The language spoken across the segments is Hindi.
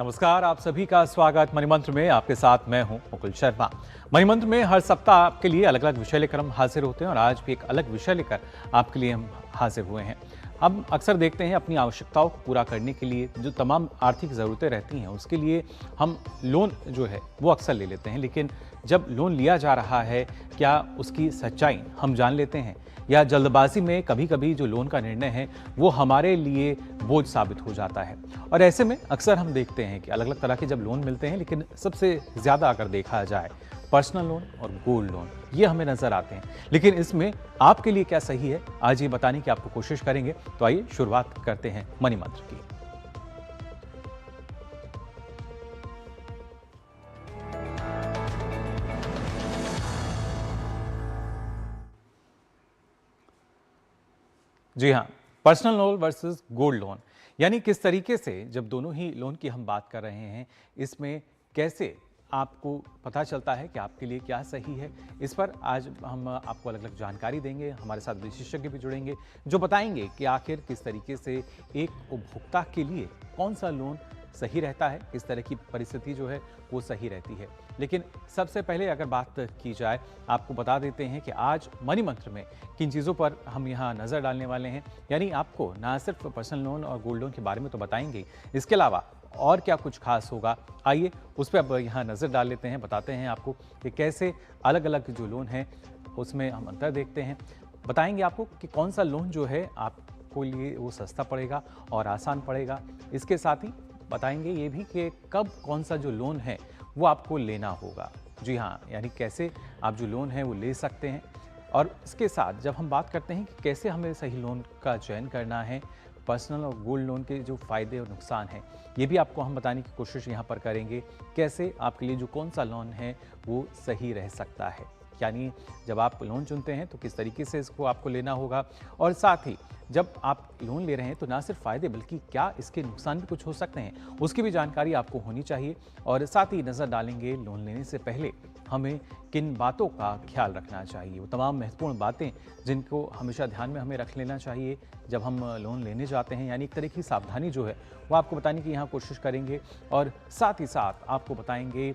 नमस्कार, आप सभी का स्वागत मणिमंत्र में। आपके साथ मैं हूं मुकुल शर्मा। मणिमंत्र में हर सप्ताह आपके लिए अलग अलग विषय लेकर हम हाजिर होते हैं और आज भी एक अलग विषय लेकर आपके लिए हम हाजिर हुए हैं। हम अक्सर देखते हैं अपनी आवश्यकताओं को पूरा करने के लिए जो तमाम आर्थिक ज़रूरतें रहती हैं उसके लिए हम लोन जो है वो अक्सर ले लेते हैं, लेकिन जब लोन लिया जा रहा है क्या उसकी सच्चाई हम जान लेते हैं या जल्दबाजी में कभी कभी जो लोन का निर्णय है वो हमारे लिए बोझ साबित हो जाता है। और ऐसे में अक्सर हम देखते हैं कि अलग अलग तरह के जब लोन मिलते हैं, लेकिन सबसे ज़्यादा अगर देखा जाए पर्सनल लोन और गोल्ड लोन ये हमें नजर आते हैं। लेकिन इसमें आपके लिए क्या सही है, आज ये बताने की आपको कोशिश करेंगे। तो आइए शुरुआत करते हैं मनी मंत्र की। जी हाँ, personal loan versus gold loan, यानी किस तरीके से जब दोनों ही लोन की हम बात कर रहे हैं, इसमें कैसे आपको पता चलता है कि आपके लिए क्या सही है। इस पर आज हम आपको अलग अलग जानकारी देंगे। हमारे साथ विशेषज्ञ भी जुड़ेंगे जो बताएंगे कि आखिर किस तरीके से एक उपभोक्ता के लिए कौन सा लोन सही रहता है, किस तरह की परिस्थिति जो है वो सही रहती है। लेकिन सबसे पहले अगर बात की जाए, आपको बता देते हैं कि आज मनी मंत्र में किन चीज़ों पर हम यहाँ नज़र डालने वाले हैं। यानी आपको ना सिर्फ पर्सनल लोन और गोल्ड लोन के बारे में तो बताएंगे, इसके अलावा और क्या कुछ खास होगा, आइए उस पर अब यहाँ नज़र डाल लेते हैं। बताते हैं आपको कि कैसे अलग अलग जो लोन हैं उसमें हम अंतर देखते हैं। बताएंगे आपको कि कौन सा लोन जो है आपको लिए वो सस्ता पड़ेगा और आसान पड़ेगा। इसके साथ ही बताएंगे ये भी कि कब कौन सा जो लोन है वो आपको लेना होगा। जी हाँ, यानी कैसे आप जो लोन है वो ले सकते हैं। और इसके साथ जब हम बात करते हैं कि कैसे हमें सही लोन का चयन करना है, पर्सनल और गोल्ड लोन के जो फ़ायदे और नुकसान हैं ये भी आपको हम बताने की कोशिश यहाँ पर करेंगे। कैसे आपके लिए जो कौन सा लोन है वो सही रह सकता है, यानी जब आप लोन चुनते हैं तो किस तरीके से इसको आपको लेना होगा। और साथ ही जब आप लोन ले रहे हैं तो ना सिर्फ फ़ायदे बल्कि क्या इसके नुकसान भी कुछ हो सकते हैं, उसकी भी जानकारी आपको होनी चाहिए। और साथ ही नज़र डालेंगे लोन लेने से पहले हमें किन बातों का ख्याल रखना चाहिए, वो तमाम महत्वपूर्ण बातें जिनको हमेशा ध्यान में हमें रख लेना चाहिए जब हम लोन लेने जाते हैं। यानी एक तरह की सावधानी जो है वो आपको बताने की यहाँ कोशिश करेंगे। और साथ ही साथ आपको बताएंगे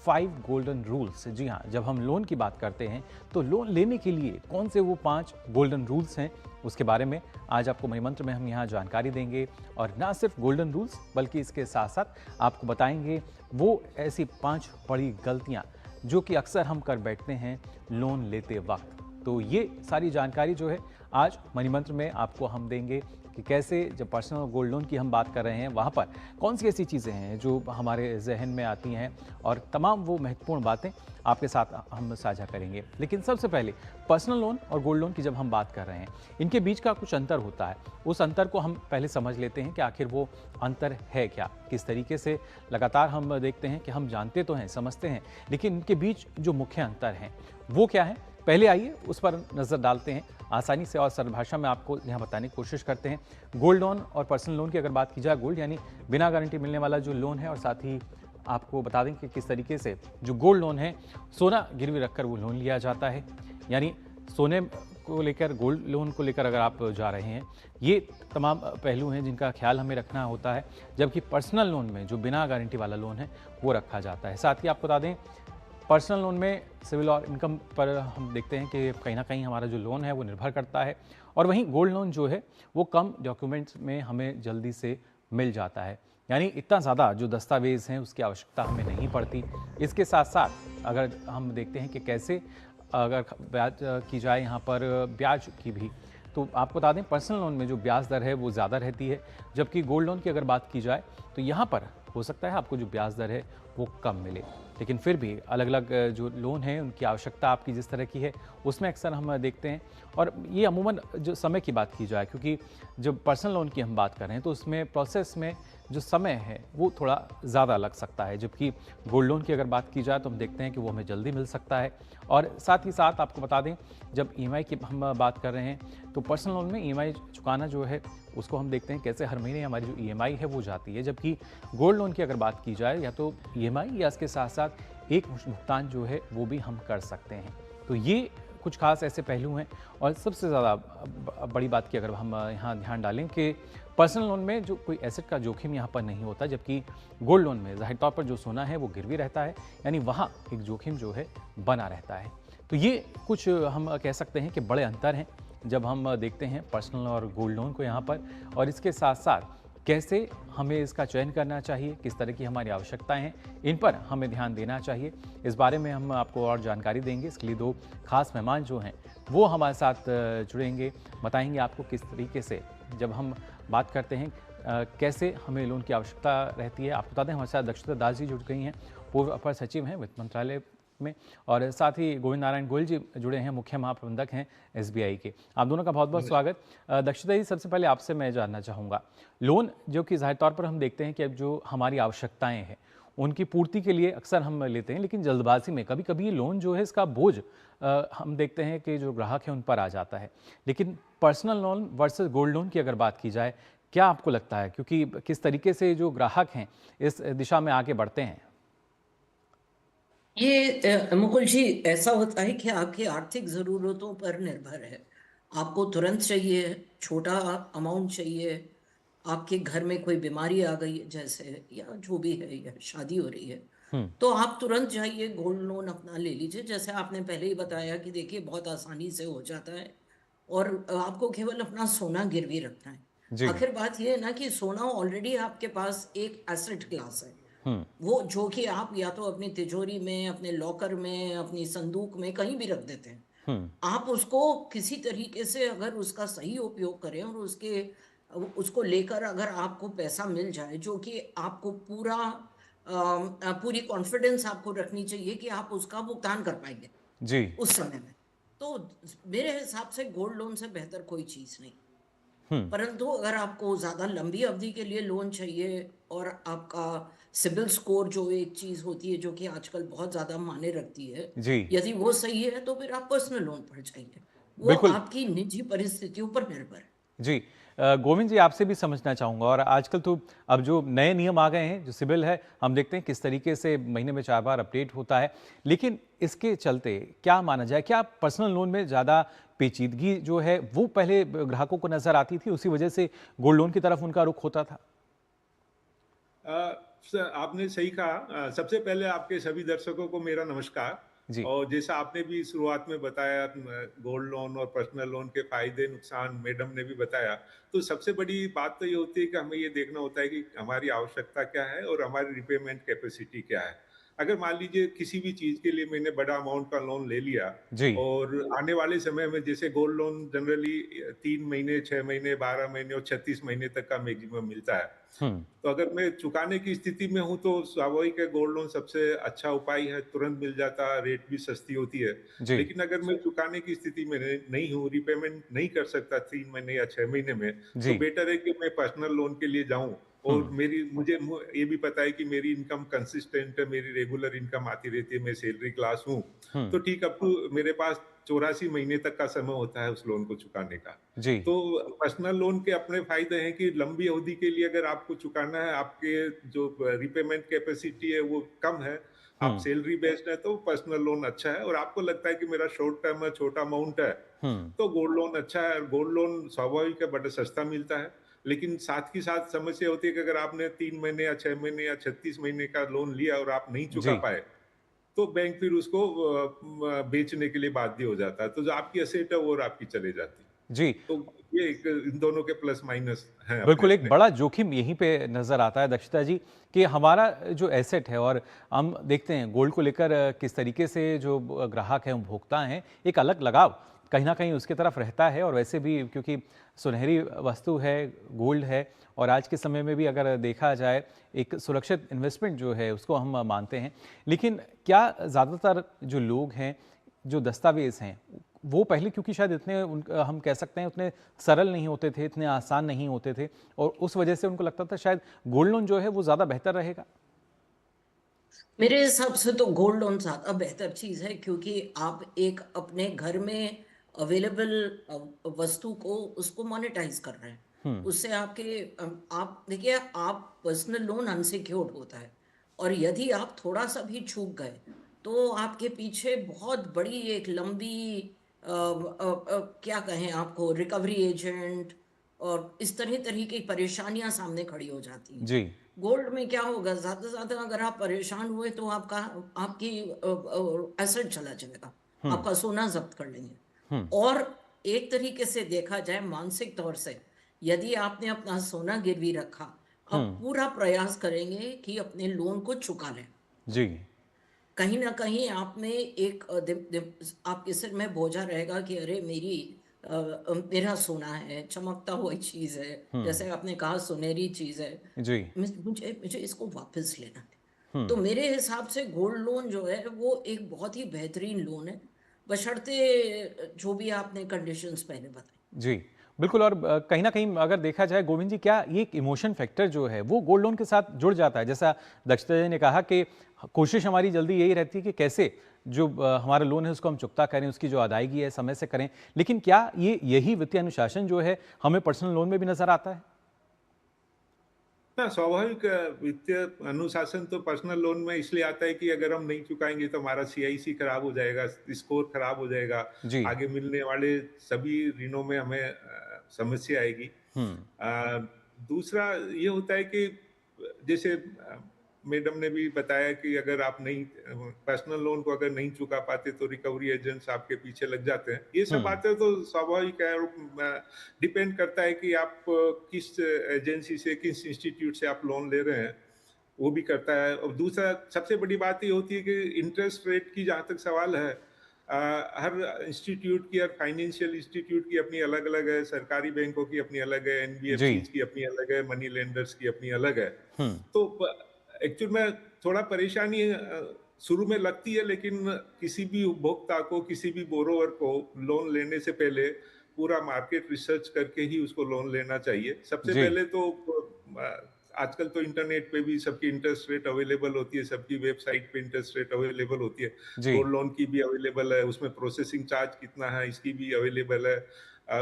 5 गोल्डन रूल्स। जी हाँ, जब हम लोन की बात करते हैं तो लोन लेने के लिए कौन से वो 5 गोल्डन रूल्स हैं, उसके बारे में आज आपको मणिमंत्र में हम यहाँ जानकारी देंगे। और ना सिर्फ गोल्डन रूल्स बल्कि इसके साथ साथ आपको बताएंगे वो ऐसी 5 बड़ी गलतियाँ जो कि अक्सर हम कर बैठते हैं लोन लेते वक्त। तो ये सारी जानकारी जो है आज मणिमंत्र में आपको हम देंगे कि कैसे जब पर्सनल और गोल्ड लोन की हम बात कर रहे हैं वहाँ पर कौन सी ऐसी चीज़ें हैं जो हमारे जहन में आती हैं, और तमाम वो महत्वपूर्ण बातें आपके साथ हम साझा करेंगे। लेकिन सबसे पहले पर्सनल लोन और गोल्ड लोन की जब हम बात कर रहे हैं, इनके बीच का कुछ अंतर होता है। उस अंतर को हम पहले समझ लेते हैं कि आखिर वो अंतर है क्या, किस तरीके से। लगातार हम देखते हैं कि हम जानते तो हैं, समझते हैं, लेकिन इनके बीच जो मुख्य अंतर हैं वो क्या है, पहले आइए उस पर नज़र डालते हैं। आसानी से और सरल भाषा में आपको यहाँ बताने की कोशिश करते हैं। गोल्ड लोन और पर्सनल लोन की अगर बात की जाए, गोल्ड यानी बिना गारंटी मिलने वाला जो लोन है, और साथ ही आपको बता दें कि किस तरीके से जो गोल्ड लोन है सोना गिरवी रखकर वो लोन लिया जाता है। यानी सोने को लेकर, गोल्ड लोन को लेकर अगर आप जा रहे हैं, ये तमाम पहलू हैं जिनका ख्याल हमें रखना होता है। जबकि पर्सनल लोन में जो बिना गारंटी वाला लोन है वो रखा जाता है। साथ ही आपको बता दें पर्सनल लोन में सिविल और इनकम पर हम देखते हैं कि कहीं ना कहीं हमारा जो लोन है वो निर्भर करता है। और वहीं गोल्ड लोन जो है वो कम डॉक्यूमेंट्स में हमें जल्दी से मिल जाता है, यानी इतना ज़्यादा जो दस्तावेज़ हैं उसकी आवश्यकता हमें नहीं पड़ती। इसके साथ साथ अगर हम देखते हैं कि कैसे अगर ब्याज की जाए यहाँ पर ब्याज की भी, तो आपको बता दें पर्सनल लोन में जो ब्याज दर है वो ज़्यादा रहती है, जबकि गोल्ड लोन की अगर बात की जाए तो यहाँ पर हो सकता है आपको जो ब्याज दर है वो कम मिले। लेकिन फिर भी अलग अलग जो लोन हैं उनकी आवश्यकता आपकी जिस तरह की है उसमें अक्सर हम देखते हैं। और ये अमूमन जो समय की बात की जाए, क्योंकि जब पर्सनल लोन की हम बात कर रहे हैं तो उसमें प्रोसेस में जो समय है वो थोड़ा ज़्यादा लग सकता है, जबकि गोल्ड लोन की अगर बात की जाए तो हम देखते हैं कि वो हमें जल्दी मिल सकता है। और साथ ही साथ आपको बता दें जब ईएमआई की हम बात कर रहे हैं तो पर्सनल लोन में ईएमआई चुकाना जो है उसको हम देखते हैं कैसे हर महीने हमारी जो ईएमआई है वो जाती है। जबकि गोल्ड लोन की अगर बात की जाए या तो ईएमआई या इसके साथ साथ एक भुगतान जो है वो भी हम कर सकते हैं। तो ये कुछ खास ऐसे पहलू हैं। और सबसे ज़्यादा बड़ी बात की अगर हम यहाँ ध्यान डालें कि पर्सनल लोन में जो कोई एसेट का जोखिम यहाँ पर नहीं होता, जबकि गोल्ड लोन में ज़ाहिर तौर पर जो सोना है वो गिरवी रहता है, यानी वहाँ एक जोखिम जो है बना रहता है। तो ये कुछ हम कह सकते हैं कि बड़े अंतर हैं जब हम देखते हैं पर्सनल और गोल्ड लोन को यहाँ पर, और इसके साथ साथ कैसे हमें इसका चयन करना चाहिए, किस तरह की हमारी आवश्यकताएं हैं, इन पर हमें ध्यान देना चाहिए। इस बारे में हम आपको और जानकारी देंगे। इसके लिए दो खास मेहमान जो हैं वो हमारे साथ जुड़ेंगे, बताएंगे आपको किस तरीके से जब हम बात करते हैं कैसे हमें लोन की आवश्यकता रहती है। आपको बता दें हमारे साथ दक्षता दास जी जुड़ गई हैं, पूर्व अपर सचिव हैं वित्त मंत्रालय में, और साथ ही गोविंद नारायण गोयल जी जुड़े हैं, मुख्य महाप्रबंधक हैं एसबीआई के। आप दोनों का बहुत बहुत स्वागत। दक्षता जी, सबसे पहले आपसे मैं जानना चाहूँगा, लोन जो कि ज़ाहिर तौर पर हम देखते हैं कि अब जो हमारी आवश्यकताएं हैं उनकी पूर्ति के लिए अक्सर हम लेते हैं, लेकिन जल्दबाजी में कभी कभी ये लोन जो है इसका बोझ हम देखते हैं कि जो ग्राहक है उन पर आ जाता है। लेकिन personal loan versus gold loan की अगर बात की जाए, क्या आपको लगता है, क्योंकि किस तरीके से जो ग्राहक हैं इस दिशा में आगे बढ़ते हैं? ये मुकुल जी, ऐसा होता है कि आपकी आर्थिक ज़रूरतों पर निर्भर है। आपको तुरंत चाहिए, छोटा अमाउंट चाहिए, आपके घर में कोई बीमारी आ गई है जैसे, या जो भी है, या शादी हो रही है, हम्म। तो आप तुरंत जाइए गोल्ड लोन अपना ले लीजिए। जैसे आपने पहले ही बताया कि देखिए बहुत आसानी से हो जाता है, और आपको केवल अपना सोना गिरवी रखना है। जी। आखिर बात यह है ना कि सोना ऑलरेडी आपके पास एक एसेट क्लास है, हम्म। वो जो कि आप या तो अपनी तिजोरी में, अपने लॉकर में, अपनी संदूक में कहीं भी रख देते हैं। हम्म। आप उसको किसी तरीके से अगर उसका सही उपयोग करें और उसको लेकर अगर आपको पैसा मिल जाए, जो कि आपको पूरी कॉन्फिडेंस आपको रखनी चाहिए कि आप उसका भुगतान कर पाएंगे जी। उस समय में, तो मेरे हिसाब से गोल्ड लोन से बेहतर कोई चीज नहीं। हम्म। परंतु अगर आपको ज़्यादा लंबी अवधि के लिए लोन चाहिए, और आपका सिबिल स्कोर जो एक चीज़ होती है जो कि आजकल बहुत ज़्यादा मायने रखती है, जी। यदि वो सही है तो फिर आप पर्सनल लोन पर जाइए। वो बिल्कुल। आपकी निजी परिस्थितियों पर निर्भर है। जी। गोविंद जी, आपसे भी समझना चाहूँगा, और आजकल तो अब जो नए नियम आ गए हैं, जो सिबिल है, हम देखते हैं किस तरीके से महीने में 4 बार अपडेट होता है। लेकिन इसके चलते क्या माना जाए, क्या पर्सनल लोन में ज़्यादा पेचीदगी जो है वो पहले ग्राहकों को नज़र आती थी, उसी वजह से गोल्ड लोन की तरफ उनका रुख होता था? आपने सही कहा। सबसे पहले आपके सभी दर्शकों को मेरा नमस्कार। जी। और जैसा आपने भी शुरुआत में बताया, गोल्ड लोन और पर्सनल लोन के फायदे नुकसान मैडम ने भी बताया। तो सबसे बड़ी बात तो ये होती है कि हमें ये देखना होता है कि हमारी आवश्यकता क्या है और हमारी रिपेमेंट कैपेसिटी क्या है। अगर मान लीजिए किसी भी चीज़ के लिए मैंने बड़ा अमाउंट का लोन ले लिया, जी। और आने वाले समय में जैसे गोल्ड लोन जनरली 3 महीने, 6 महीने, 12 महीने और 36 महीने तक का मैक्सिमम मिलता है। हम्म। तो अगर मैं चुकाने की स्थिति में हूँ तो स्वाभाविक है गोल्ड लोन सबसे अच्छा उपाय है, तुरंत मिल जाता है, रेट भी सस्ती होती है। जी। लेकिन अगर मैं चुकाने की स्थिति में नहीं हूँ, रीपेमेंट नहीं कर सकता 3 महीने या 6 महीने में, तो जी। बेटर है कि मैं पर्सनल लोन के लिए जाऊँ। और हम्म। ये भी पता है कि मेरी इनकम कंसिस्टेंट है, मेरी रेगुलर इनकम आती रहती है, मैं सैलरी क्लास हूँ। हम्म। तो ठीक, अब तो मेरे पास 84 महीने तक का समय होता है उस लोन को चुकाने का। जी। तो पर्सनल लोन के अपने फायदे हैं कि लंबी अवधि के लिए अगर आपको चुकाना है, आपके जो रिपेमेंट कैपेसिटी है वो कम है, आप हम्म। सैलरी बेस्ड है, तो पर्सनल लोन अच्छा है। और आपको लगता है कि मेरा शॉर्ट टर्म है, छोटा अमाउंट है, हम्म। तो गोल्ड लोन अच्छा है। और गोल्ड लोन स्वाभाविक है, बड़ा सस्ता मिलता है। लेकिन साथ ही साथ समस्या होती है कि अगर आपने 3 महीने या 6 महीने या 36 महीने का लोन लिया और आप नहीं चुका जी। पाए, तो बैंक फिर उसको बेचने के लिए बाध्य हो जाता है। तो जो आपकी एसेट है वो और आपकी चली जाती है। जी। तो ये इन दोनों के प्लस माइनस हैं बिल्कुल, एक अपने-अपने। बड़ा जोखिम यहीं पे नज़र आता है दक्षता जी, कि हमारा जो एसेट है, और हम देखते हैं गोल्ड को लेकर किस तरीके से जो ग्राहक हैं, उपभोक्ता हैं, एक अलग लगाव कहीं न कहीं उसकी तरफ रहता है। और वैसे भी क्योंकि सुनहरी वस्तु है, गोल्ड है, और आज के समय में भी अगर देखा जाए एक सुरक्षित इन्वेस्टमेंट जो है उसको हम मानते हैं। लेकिन क्या ज़्यादातर जो लोग हैं, जो दस्तावेज़ हैं, वो पहले क्योंकि शायद इतने हम कह सकते हैं उतने सरल नहीं होते थे, इतने आसान नहीं होते थे, और उस वजह से उनको लगता था शायद गोल्ड लोन जो है वो ज़्यादा बेहतर रहेगा? मेरे हिसाब से तो गोल्ड लोन ज़्यादा बेहतर चीज़ है, क्योंकि आप एक अपने घर में अवेलेबल वस्तु को उसको मोनेटाइज कर रहे हैं। हुँ। उससे आप देखिए, आप पर्सनल लोन अनसिक्योर्ड होता है, और यदि आप थोड़ा-सा भी चूक गए, तो आपके पीछे बहुत बड़ी एक लंबी क्या कहें आपको, रिकवरी एजेंट और इस तरह की परेशानियां सामने खड़ी हो जाती हैं। जी। गोल्ड में क्या होगा, ज्यादा से ज्यादा अगर आप परेशान हुए तो आपका आपकी एसेट चला जाएगा, हुँ, आपका सोना जब्त कर लेंगे। हुँ, और एक तरीके से देखा जाए मानसिक तौर से, यदि आपने अपना सोना गिरवी रखा, हुँ, अब पूरा प्रयास करेंगे कि अपने लोन को चुका लें। जी। कहीं न कहीं आप में एक आपके सिर में बोझा रहेगा कि अरे मेरा सोना है, चमकता हुआ चीज़ है, हुँ, जैसे आपने कहा सुनहरी चीज़ है, जी। मुझे मुझे इसको वापस लेना है। हुँ, तो मेरे हिसाब से गोल्ड लोन जो है वो एक बहुत ही बेहतरीन लोन है, बशर्ते जो भी आपने कंडीशंस पहले बताई। जी। बिल्कुल और कहीं न कहीं अगर देखा जाए गोविंद जी क्या ये एक इमोशन फैक्टर जो है वो गोल्ड लोन के साथ जुड़ जाता है? जैसा दक्षता जी ने कहा कि कोशिश हमारी जल्दी यही रहती है कि कैसे जो हमारा लोन है उसको हम चुकता करें, उसकी जो अदायगी है समय से करें। लेकिन क्या ये यही वित्तीय अनुशासन जो है हमें पर्सनल लोन में भी नज़र आता है? हाँ, स्वाभाविक वित्तीय अनुशासन तो पर्सनल लोन में इसलिए आता है कि अगर हम नहीं चुकाएँगे तो हमारा सीआईसी खराब हो जाएगा, स्कोर खराब हो जाएगा, जी। आगे मिलने वाले सभी ऋणों में हमें समस्या आएगी। हुँ, अ, दूसरा ये होता है कि जैसे मैडम ने भी बताया कि अगर आप नहीं पर्सनल लोन को अगर नहीं चुका पाते तो रिकवरी एजेंट्स आपके पीछे लग जाते हैं। ये हुँ, सब बातें तो स्वाभाविक है और डिपेंड करता है कि आप किस एजेंसी से, किस इंस्टीट्यूट से आप लोन ले रहे हैं, वो भी करता है। और दूसरा सबसे बड़ी बात ये होती है कि इंटरेस्ट रेट की जहाँ तक सवाल है, हर इंस्टीट्यूट की, हर फाइनेंशियल इंस्टीट्यूट की अपनी अलग-अलग है, सरकारी बैंकों की अपनी अलग है, जी। एनबीएफसीज़ की अपनी अलग है, मनी लेंडर्स की अपनी अलग है। हुँ, तो एक्चुअल में थोड़ा परेशानी शुरू में लगती है, लेकिन किसी भी उपभोक्ता को, किसी भी बोरोवर को लोन लेने से पहले पूरा मार्केट रिसर्च करके ही उसको लोन लेना चाहिए। सबसे जी, पहले तो आजकल तो इंटरनेट पे भी सबकी इंटरेस्ट रेट अवेलेबल होती है, सबकी वेबसाइट पे इंटरेस्ट रेट अवेलेबल होती है। जी, गोल्ड लोन की भी अवेलेबल है, उसमें प्रोसेसिंग चार्ज कितना है इसकी भी अवेलेबल है।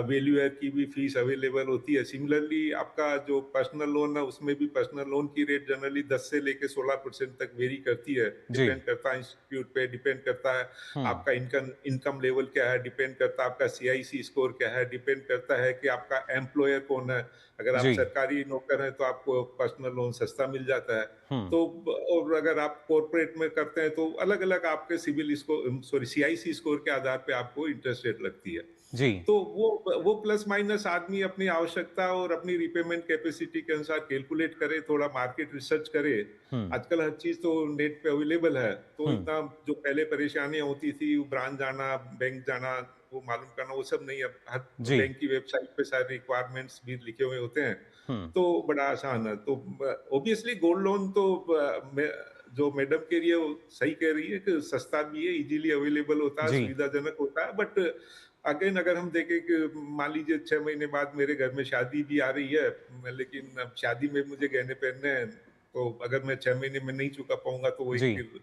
वैल्यूएयर की भी फीस अवेलेबल होती है। सिमिलरली आपका जो पर्सनल लोन है उसमें भी पर्सनल लोन की रेट जनरली 10 से लेके 16% तक वेरी करती है। जी। डिपेंड करता है इंस्टीट्यूट पे, डिपेंड करता है हुँ, आपका इनकम इनकम लेवल क्या है, डिपेंड करता है आपका सीआईसी स्कोर क्या है, डिपेंड करता है कि आपका एम्प्लॉयर कौन है। अगर आप जी। सरकारी नौकर हैं तो आपको पर्सनल लोन सस्ता मिल जाता है। हुँ, तो और अगर आप कॉर्पोरेट में करते हैं तो अलग-अलग आपके civil score sorry CIC score के आधार पे आपको इंटरेस्ट रेट लगती है। जी। तो वो प्लस माइनस आदमी अपनी आवश्यकता और अपनी रिपेमेंट कैपेसिटी के अनुसार कैलकुलेट करे, थोड़ा मार्केट रिसर्च करे। हुँ, आजकल हर चीज़ तो नेट पे अवेलेबल है, तो हुँ, इतना जो पहले परेशानियाँ होती थी, ब्रांच जाना, बैंक जाना, वो मालूम करना, वो सब नहीं। अब हर जी। बैंक की वेबसाइट पे सारे रिक्वायरमेंट्स भी लिखे हुए होते हैं, हुँ, तो बड़ा आसान है। तो ऑब्वियसली गोल्ड लोन तो जो मैडम कह रही है वो सही कह रही है कि सस्ता भी है, इजीली अवेलेबल होता है, जी। सुविधाजनक होता है। बट अगेन अगर हम देखें कि मान लीजिए 6 महीने बाद मेरे घर में शादी भी आ रही है, लेकिन अब शादी में मुझे गहने पहनने हैं, तो अगर मैं 6 महीने में नहीं चुका पाऊँगा तो वो एक जी। फिर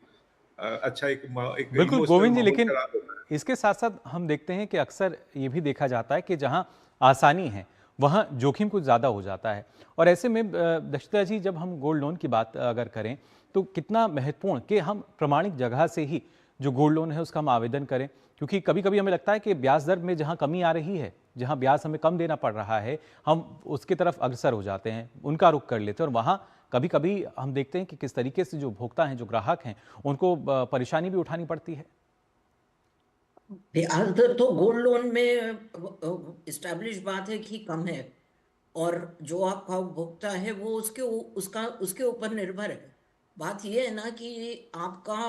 अच्छा एक बिल्कुल इमोशनल गोविंद जी, माहौल लेकिन खराब होता है। इसके साथ-साथ हम देखते हैं कि अक्सर ये भी देखा जाता है कि जहाँ आसानी है, वहाँ जोखिम कुछ ज़्यादा हो जाता है। और ऐसे में दक्षिता जी जब हम गोल्ड लोन की बात अगर करें, तो कितना महत्वपूर्ण कि हम प्रमाणिक जगह से ही जो गोल्ड लोन है उसका हम आवेदन करें। क्योंकि कभी-कभी हमें लगता है कि ब्याज दर में जहाँ कमी आ रही है, जहाँ ब्याज हमें कम देना पड़ रहा है, हम उसकी तरफ अग्रसर हो जाते हैं, उनका रुख कर लेते हैं और वहाँ कभी-कभी हम देखते हैं कि किस तरीके से जो उपभोक्ता हैं, जो ग्राहक हैं, उनको परेशानी भी उठानी पड़ती है। ब्याज दर तो गोल्ड लोन में इस्टेब्लिश बात है कि कम है, और जो आपका उपभोक्ता है वो उसके ऊपर निर्भर है। बात ये है ना कि आपका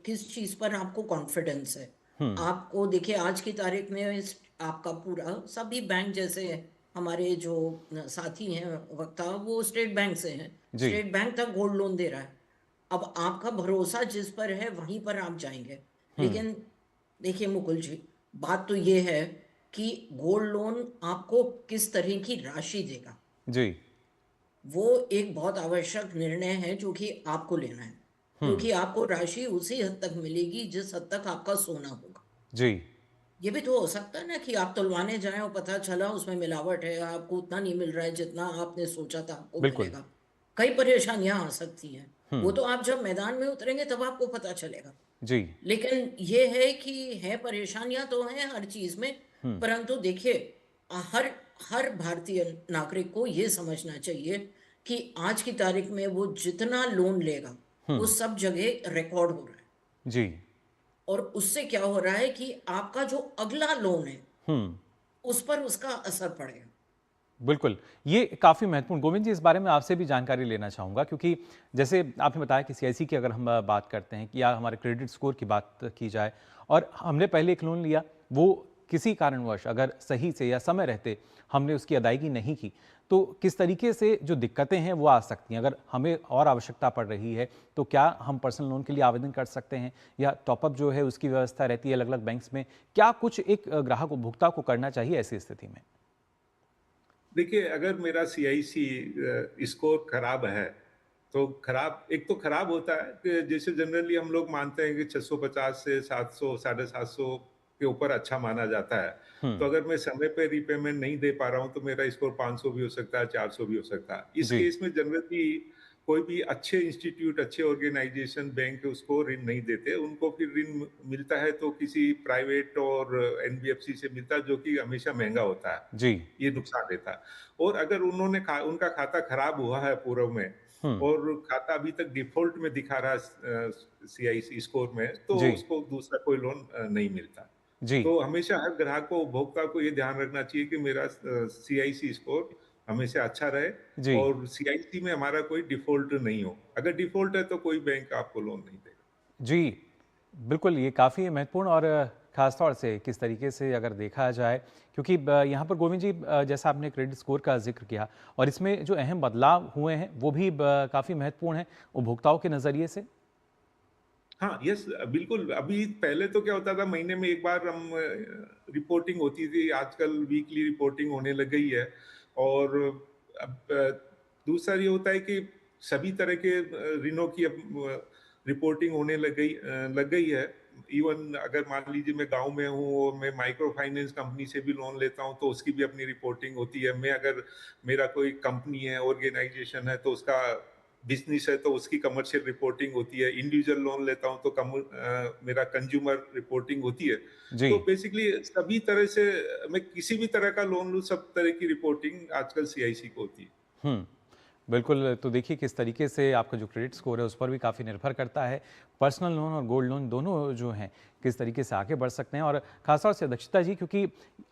किस चीज़ पर आपको कॉन्फिडेंस है। हुँ, आपको देखिए आज की तारीख में आपका पूरा सभी बैंक जैसे हमारे जो साथी हैं वक्ता, वो स्टेट बैंक से हैं, जी। स्टेट बैंक तक गोल्ड लोन दे रहा है। अब आपका भरोसा जिस पर है वहीं पर आप जाएंगे। हुँ, लेकिन देखिए मुकुल जी, बात तो ये है कि गोल्ड लोन आपको किस तरह की राशि देगा, जी। वो एक बहुत आवश्यक निर्णय है जो कि आपको लेना है। हुँ, क्योंकि आपको राशि उसी हद तक मिलेगी जिस हद तक आपका सोना होगा। जी। ये भी तो हो सकता है ना कि आप तुलवाने जाएं और पता चला उसमें मिलावट है, आपको उतना नहीं मिल रहा है जितना आपने सोचा था आपको बिल्कुल। मिलेगा। कई परेशानियां आ सकती हैं। हुँ, वो तो आप जब मैदान में उतरेंगे तब आपको पता चलेगा। जी। लेकिन ये है कि है, परेशानियां तो हैं हर चीज में, हुँ, परंतु देखिए हर हर भारतीय नागरिक को ये समझना चाहिए कि आज की तारीख में वो जितना लोन लेगा वो सब जगह रिकॉर्ड हो रहा है, जी। और उससे क्या हो रहा है कि आपका जो अगला लोन है हम्म। उस पर उसका असर पड़ेगा। बिल्कुल, ये काफ़ी महत्वपूर्ण। गोविंद जी, इस बारे में आपसे भी जानकारी लेना चाहूँगा, क्योंकि जैसे आपने बताया कि सीआईसी की अगर हम बात करते हैं कि या हमारे क्रेडिट स्कोर की बात की जाए, और हमने पहले एक लोन लिया, वो किसी कारणवश अगर सही से या समय रहते हमने उसकी अदायगी नहीं की, तो किस तरीके से जो दिक्कतें हैं वो आ सकती हैं। अगर हमें और आवश्यकता पड़ रही है, तो क्या हम पर्सनल लोन के लिए आवेदन कर सकते हैं, या टॉपअप जो है उसकी व्यवस्था रहती है अलग-अलग बैंक्स में? क्या कुछ एक ग्राहक उपभोक्ता को करना चाहिए ऐसी स्थिति में? देखिए, अगर मेरा सीआईसी स्कोर खराब है, तो खराब एक तो खराब होता है कि जैसे जनरली हम लोग मानते हैं कि 650 से 700, 750 के ऊपर अच्छा माना जाता है। हुँ, तो अगर मैं समय पे रीपेमेंट नहीं दे पा रहा हूँ, तो मेरा स्कोर 500 भी हो सकता है, 400 भी हो सकता है। इस जी, केस में जनरली कोई भी अच्छे इंस्टीट्यूट, अच्छे ऑर्गेनाइजेशन, बैंक उसको ऋण नहीं देते। उनको फिर ऋण मिलता है तो किसी प्राइवेट और एनबीएफसी से मिलता है, जो कि हमेशा महँगा होता है। जी। ये नुकसान देता है। और अगर उनका खाता खराब हुआ है पूर्व में, हुँ, और खाता अभी तक डिफ़ॉल्ट में दिखा रहा है सीआईसी स्कोर में, तो जी, उसको दूसरा कोई लोन नहीं मिलता। जी, तो हमेशा हर ग्राहक को, उपभोक्ता को ये ध्यान रखना चाहिए कि मेरा सीआईसी स्कोर हमेशा अच्छा रहे, जी, और सीआईसी में हमारा कोई डिफ़ॉल्ट नहीं हो। अगर डिफ़ॉल्ट है तो कोई बैंक आपको लोन नहीं देगा। जी। बिल्कुल, ये काफ़ी महत्वपूर्ण, और ख़ास तौर से किस तरीके से अगर देखा जाए, क्योंकि यहाँ पर गोविंद जी, जैसा आपने क्रेडिट स्कोर का ज़िक्र किया, और इसमें जो अहम बदलाव हुए हैं वो भी काफ़ी महत्वपूर्ण हैं उपभोक्ताओं के नज़रिए से। हाँ, यस, बिल्कुल। अभी पहले तो क्या होता था, महीने में एक बार हम रिपोर्टिंग होती थी, आजकल वीकली रिपोर्टिंग होने लग गई है। और अब दूसरा ये होता है कि सभी तरह के ऋणों की अब रिपोर्टिंग होने लग गई है। इवन अगर मान लीजिए मैं गाँव में हूँ और मैं माइक्रो फाइनेंस कंपनी से भी लोन लेता हूँ, तो उसकी भी अपनी रिपोर्टिंग होती है। मैं अगर मेरा कोई कंपनी है, ऑर्गेनाइजेशन है, तो उसका बिज़नेस है, तो उसकी कमर्शियल रिपोर्टिंग होती है। इंडिविजुअल लोन लेता हूँ तो मेरा कंज्यूमर रिपोर्टिंग होती है। जी। तो बेसिकली सभी तरह से मैं किसी भी तरह का लोन लूँ, सब तरह की रिपोर्टिंग आजकल सीआईसी को होती है। हुँ। बिल्कुल, तो देखिए किस तरीके से आपका जो क्रेडिट स्कोर है उस पर भी काफ़ी निर्भर करता है। पर्सनल लोन और गोल्ड लोन दोनों जो हैं, किस तरीके से आगे बढ़ सकते हैं, और ख़ासतौर से दक्षता जी, क्योंकि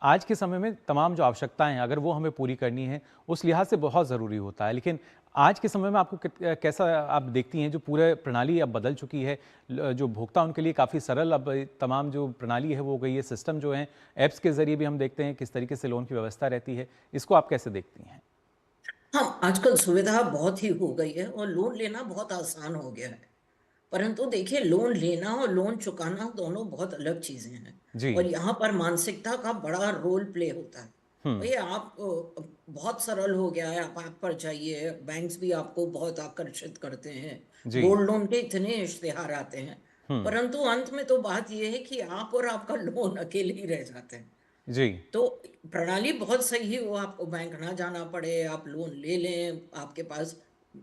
आज के समय में तमाम जो आवश्यकताएँ हैं अगर वो हमें पूरी करनी है, उस लिहाज से बहुत ज़रूरी होता है। लेकिन आज के समय में आपको कैसा आप देखती हैं जो पूरे प्रणाली अब बदल चुकी है, जो उपभोक्ता उनके लिए काफ़ी सरल अब तमाम जो प्रणाली है वो हो गई है, सिस्टम जो हैं, ऐप्स के ज़रिए भी हम देखते हैं किस तरीके से लोन की व्यवस्था रहती है। इसको आप कैसे देखती हैं? हाँ, आजकल सुविधा बहुत ही हो गई है और लोन लेना बहुत आसान हो गया है। परंतु देखिए, लोन लेना और लोन चुकाना दोनों बहुत अलग चीज़ें हैं, जी। और यहाँ पर मानसिकता का बड़ा रोल प्ले होता है। हुँ। भैया आप बहुत सरल हो गया है, आप ऐप पर जाइए, बैंक्स भी आपको बहुत आकर्षित करते हैं, जी। गोल्ड लोन के इतने इश्तिहार आते हैं, हुँ। परंतु अंत में तो बात ये है कि आप और आपका लोन अकेले ही रह जाते हैं। जी। तो प्रणाली बहुत सही हो, आपको बैंक ना जाना पड़े, आप लोन ले लें, आपके पास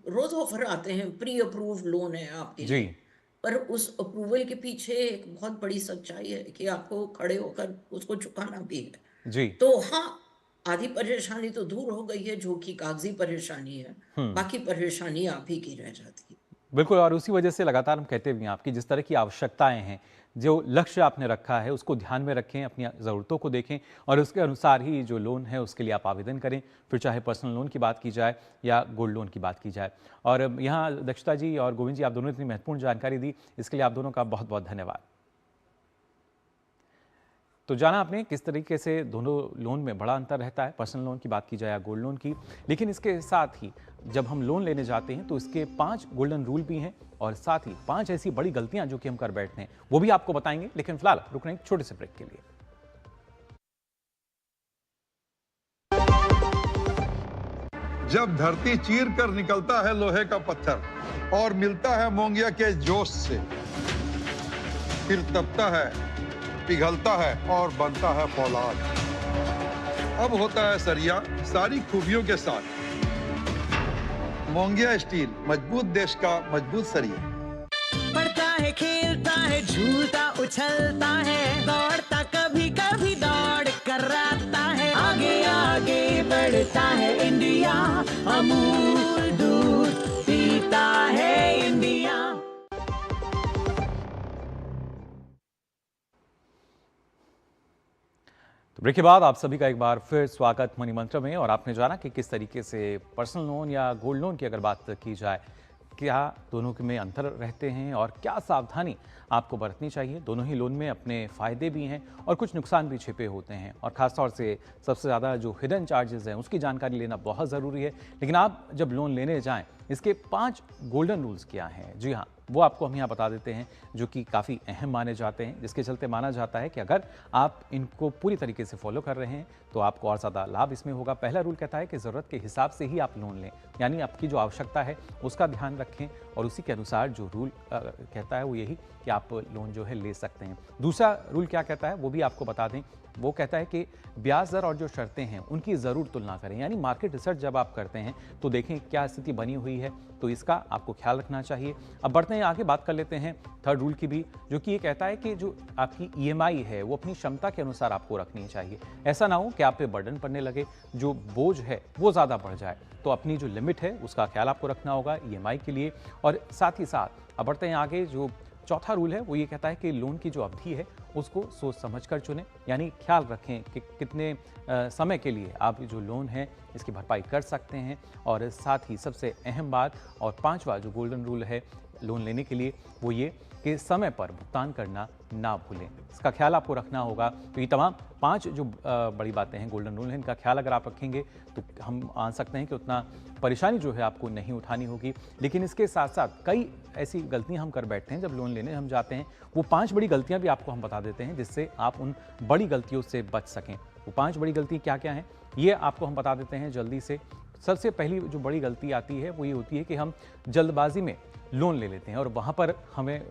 रोज़ ऑफ़र आते हैं, प्री अप्रूव्ड लोन है आपके जी। लिए। पर उस अप्रूवल के पीछे एक बहुत बड़ी सच्चाई है कि आपको खड़े होकर उसको चुकाना भी है। जी। तो हाँ, आधी परेशानी तो दूर हो गई है जो कि कागज़ी परेशानी है, हुँ। बाकी परेशानी आप ही की रह जाती है। बिल्कुल, और उसी वजह से लगातार हम कहते भी हैं आपकी जिस तरह की आवश्यकताएँ हैं, जो लक्ष्य आपने रखा है उसको ध्यान में रखें, अपनी ज़रूरतों को देखें, और उसके अनुसार ही जो लोन है उसके लिए आप आवेदन करें। फिर चाहे पर्सनल लोन की बात की जाए या गोल्ड लोन की बात की जाए। और यहाँ दक्षता जी और गोविंद जी, आप दोनों ने इतनी महत्वपूर्ण जानकारी दी, इसके लिए आप दोनों का बहुत-बहुत धन्यवाद। तो जाना आपने किस तरीके से दोनों लोन में बड़ा अंतर रहता है, पर्सनल लोन की बात की जाए या गोल्ड लोन की। लेकिन इसके साथ ही जब हम लोन लेने जाते हैं तो इसके 5 गोल्डन रूल भी हैं, और साथ ही 5 ऐसी बड़ी गलतियां जो कि हम कर बैठते हैं वो भी आपको बताएंगे। लेकिन फिलहाल रुक रहे हैं एक छोटे से ब्रेक के लिए। जब धरती चीर कर निकलता है लोहे का पत्थर और मिलता है मोंगिया के जोश से, फिर तपता है, पिघलता है और बनता है फौलाद। अब होता है सरिया सारी खूबियों के साथ। मोंगिया स्टील, मजबूत देश का मजबूत सरिया। पढ़ता है, खेलता है, झूलता उछलता है, दौड़ता कभी कभी दौड़ कर आता है, आगे आगे बढ़ता है इंडिया, अमूल दूध पीता है इंडिया। तो ब्रेक के बाद आप सभी का एक बार फिर स्वागत मनी मंत्र में। और आपने जाना कि किस तरीके से पर्सनल लोन या गोल्ड लोन की अगर बात की जाए, क्या दोनों में अंतर रहते हैं और क्या सावधानी आपको बरतनी चाहिए। दोनों ही लोन में अपने फ़ायदे भी हैं और कुछ नुकसान भी छिपे होते हैं, और ख़ासतौर से सबसे ज़्यादा जो हिडन चार्जेस हैं उसकी जानकारी लेना बहुत ज़रूरी है। लेकिन आप जब लोन लेने जाएं, इसके 5 गोल्डन रूल्स क्या हैं, जी हाँ, वो आपको हम यहाँ बता देते हैं, जो कि काफ़ी अहम माने जाते हैं, जिसके चलते माना जाता है कि अगर आप इनको पूरी तरीके से फॉलो कर रहे हैं तो आपको और ज़्यादा लाभ इसमें होगा। पहला रूल कहता है कि ज़रूरत के हिसाब से ही आप लोन लें, यानी आपकी जो आवश्यकता है उसका ध्यान रखें और उसी के अनुसार जो रूल कहता है वो यही कि आप लोन जो है ले सकते हैं। दूसरा रूल क्या कहता है वो भी आपको बता दें। वो कहता है कि ब्याज दर और जो शर्तें हैं उनकी ज़रूर तुलना करें, यानी मार्केट रिसर्च जब आप करते हैं तो देखें क्या स्थिति बनी हुई है, तो इसका आपको ख्याल रखना चाहिए। अब बढ़ते हैं आगे, बात कर लेते हैं थर्ड रूल की भी, जो कि ये कहता है कि जो आपकी ईएमआई है वो अपनी क्षमता के अनुसार आपको रखनी चाहिए। ऐसा ना हो कि आप पे बर्डन पड़ने लगे, जो बोझ है वो ज़्यादा बढ़ जाए। तो अपनी जो लिमिट है उसका ख्याल आपको रखना होगा ईएमआई के लिए। और साथ ही साथ अब बढ़ते हैं आगे, जो चौथा रूल है वो ये कहता है कि लोन की जो अवधि है उसको सोच समझकर चुनें, यानी ख्याल रखें कि कितने समय के लिए आप जो लोन है इसकी भरपाई कर सकते हैं। और साथ ही सबसे अहम बात और 5वां जो गोल्डन रूल है लोन लेने के लिए वो ये कि समय पर भुगतान करना ना भूलें, इसका ख्याल आपको रखना होगा। तो ये तमाम 5 जो बड़ी बातें हैं, गोल्डन रूल हैं, इनका ख्याल अगर आप रखेंगे तो हम मान सकते हैं कि उतना परेशानी जो है आपको नहीं उठानी होगी। लेकिन इसके साथ साथ कई ऐसी गलतियां हम कर बैठते हैं जब लोन लेने हम जाते हैं, वो 5 बड़ी गलतियां भी आपको हम बता देते हैं जिससे आप उन बड़ी गलतियों से बच सकें। वो 5 बड़ी गलती क्या क्या हैं ये आपको हम बता देते हैं जल्दी से। सबसे पहली जो बड़ी गलती आती है वो ये होती है कि हम जल्दबाजी में लोन ले लेते हैं, और वहाँ पर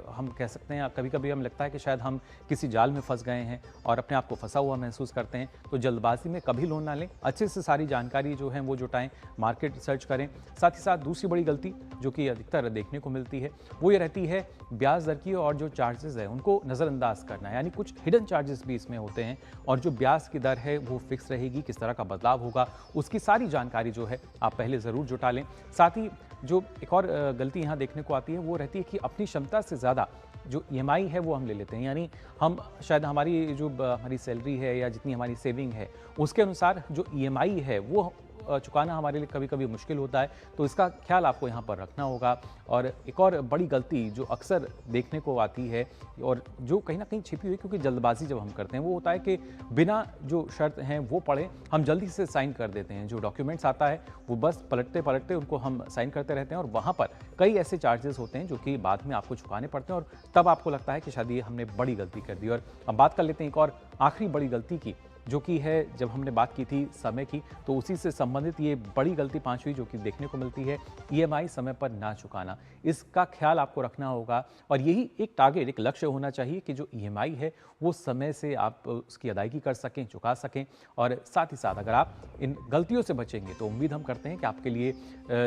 हम कह सकते हैं कभी कभी हमें लगता है कि शायद हम किसी जाल में फंस गए हैं और अपने आप को फंसा हुआ महसूस करते हैं। तो जल्दबाजी में कभी लोन ना लें, अच्छे से सारी जानकारी जो है वो जुटाएं, मार्केट रिसर्च करें। साथ ही साथ दूसरी बड़ी गलती जो कि अधिकतर देखने को मिलती है वो ये रहती है ब्याज दर की और जो चार्जेस है उनको नज़रअंदाज करना, यानी कुछ हिडन चार्जेस भी इसमें होते हैं और जो ब्याज की दर है वो फिक्स रहेगी, किस तरह का बदलाव होगा उसकी सारी जानकारी जो है आप पहले ज़रूर जुटा लें। साथ ही जो एक और गलती यहाँ देखने को आती है वो रहती है कि अपनी क्षमता से ज़्यादा जो ईएमआई है वो हम ले लेते हैं, यानी हम शायद हमारी जो हमारी सैलरी है या जितनी हमारी सेविंग है उसके अनुसार जो ईएमआई है वो चुकाना हमारे लिए कभी कभी मुश्किल होता है। तो इसका ख्याल आपको यहाँ पर रखना होगा। और एक और बड़ी गलती जो अक्सर देखने को आती है और जो कहीं ना कहीं छिपी हुई, क्योंकि जल्दबाजी जब हम करते हैं वो होता है कि बिना जो शर्त हैं वो पढ़े हम जल्दी से साइन कर देते हैं। जो डॉक्यूमेंट्स आता है वो बस पलटते पलटते उनको हम साइन करते रहते हैं और वहाँ पर कई ऐसे चार्जेस होते हैं जो कि बाद में आपको चुकाने पड़ते हैं और तब आपको लगता है कि शायद ये हमने बड़ी गलती कर दी। और अब बात कर लेते हैं एक और आखिरी बड़ी गलती की, जो कि है जब हमने बात की थी समय की, तो उसी से संबंधित ये बड़ी गलती 5वीं जो कि देखने को मिलती है, ईएमआई समय पर ना चुकाना। इसका ख्याल आपको रखना होगा और यही एक टारगेट, एक लक्ष्य होना चाहिए कि जो ईएमआई है वो समय से आप उसकी अदायगी कर सकें, चुका सकें। और साथ ही साथ अगर आप इन गलतियों से बचेंगे तो उम्मीद हम करते हैं कि आपके लिए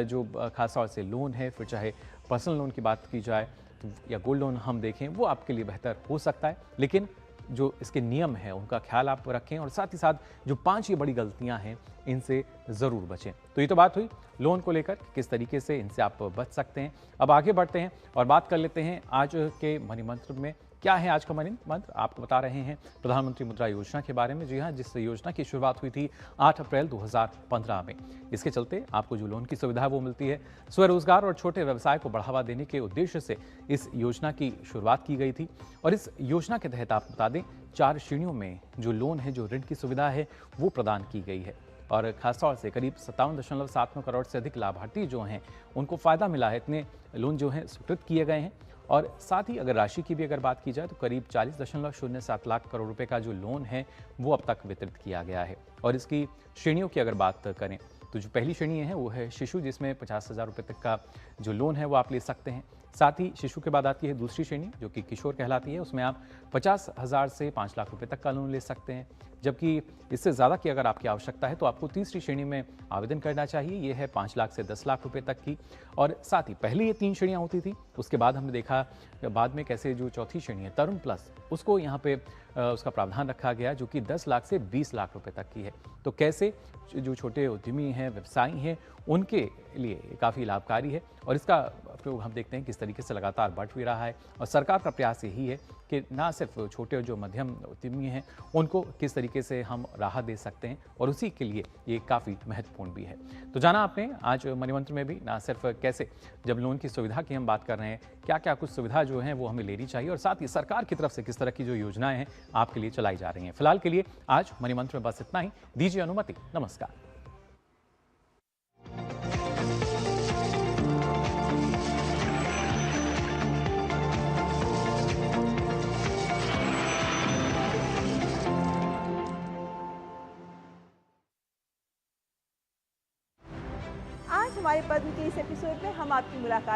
जो खासतौर से लोन है, फिर चाहे पर्सनल लोन की बात की जाए या गोल्ड लोन हम देखें, वो आपके लिए बेहतर हो सकता है। लेकिन जो इसके नियम हैं उनका ख्याल आप रखें और साथ ही साथ जो 5 ये बड़ी गलतियां हैं इनसे ज़रूर बचें। तो ये तो बात हुई लोन को लेकर किस तरीके से इनसे आप बच सकते हैं। अब आगे बढ़ते हैं और बात कर लेते हैं आज के मनी मंत्र में क्या है। आज का मनी मंत्र आपको बता रहे हैं प्रधानमंत्री मुद्रा योजना के बारे में। जी हाँ, जिस योजना की शुरुआत हुई थी 8 अप्रैल 2015 में। इसके चलते आपको जो लोन की सुविधा है वो मिलती है। स्वरोजगार और छोटे व्यवसाय को बढ़ावा देने के उद्देश्य से इस योजना की शुरुआत की गई थी और इस योजना के तहत आप बता दें 4 श्रेणियों में जो लोन है, जो ऋण की सुविधा है वो प्रदान की गई है और खासतौर से करीब 57.79 करोड़ से अधिक लाभार्थी जो हैं उनको फ़ायदा मिला है। इतने लोन जो हैं स्वीकृत किए गए हैं और साथ ही अगर राशि की भी अगर बात की जाए तो करीब 40.07 लाख करोड़ रुपए का जो लोन है वो अब तक वितरित किया गया है। और इसकी श्रेणियों की अगर बात करें तो जो पहली श्रेणी है वो है शिशु, जिसमें 50,000 रुपये तक का जो लोन है वो आप ले सकते हैं। साथ ही शिशु के बाद आती है दूसरी श्रेणी जो कि किशोर कहलाती है। उसमें आप 50,000 से 5 लाख रुपए तक का लोन ले सकते हैं, जबकि इससे ज़्यादा की अगर आपकी आवश्यकता है तो आपको तीसरी श्रेणी में आवेदन करना चाहिए। ये है 5 लाख से 10 लाख रुपए तक की। और साथ ही पहले ये 3 श्रेणियाँ होती थी, उसके बाद हमने देखा बाद में कैसे जो चौथी श्रेणी है तरुण प्लस, उसको यहाँ पे उसका प्रावधान रखा गया जो कि 10 लाख से 20 लाख रुपए तक की है। तो कैसे जो छोटे उद्यमी हैं, व्यवसायी हैं, उनके लिए काफ़ी लाभकारी है और इसका प्रयोग हम देखते हैं किस तरीके से लगातार बढ़ भी रहा है। और सरकार का प्रयास यही है कि ना सिर्फ छोटे जो मध्यम उद्यमी हैं उनको किस तरीके से हम राहत दे सकते हैं, और उसी के लिए ये काफ़ी महत्वपूर्ण भी है। तो जाना आपने आज मनी मंत्र में भी ना सिर्फ कैसे जब लोन की सुविधा की हम बात कर रहे हैं, क्या क्या कुछ सुविधा जो हैं वो हमें लेनी चाहिए, और साथ ही सरकार की तरफ से किस तरह की जो योजनाएं हैं आपके लिए चलाई जा रही हैं। फिलहाल के लिए आज मनी मंत्र में बस इतना ही। दीजिए अनुमति, नमस्कार। आज हमारे पद्म के इस एपिसोड में हम आपकी मुलाकात